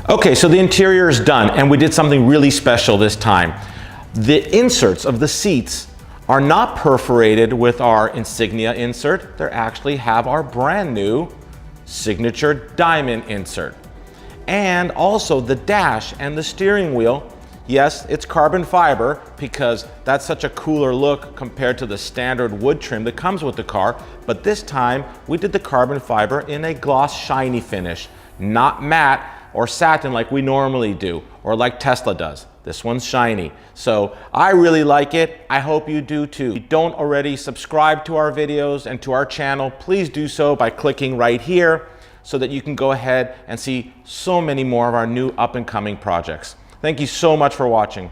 Okay, so the interior is done, and we did something really special this time. The inserts of the seats are not perforated with our insignia insert. They actually have our brand new signature diamond insert. And also the dash and the steering wheel, yes, it's carbon fiber because that's such a cooler look compared to the standard wood trim that comes with the car. But this time we did the carbon fiber in a gloss shiny finish, not matte or satin like we normally do, or like Tesla does. This one's shiny. So I really like it. I hope you do too. If you don't already subscribe to our videos and to our channel, please do so by clicking right here so that you can go ahead and see so many more of our new up and coming projects. Thank you so much for watching.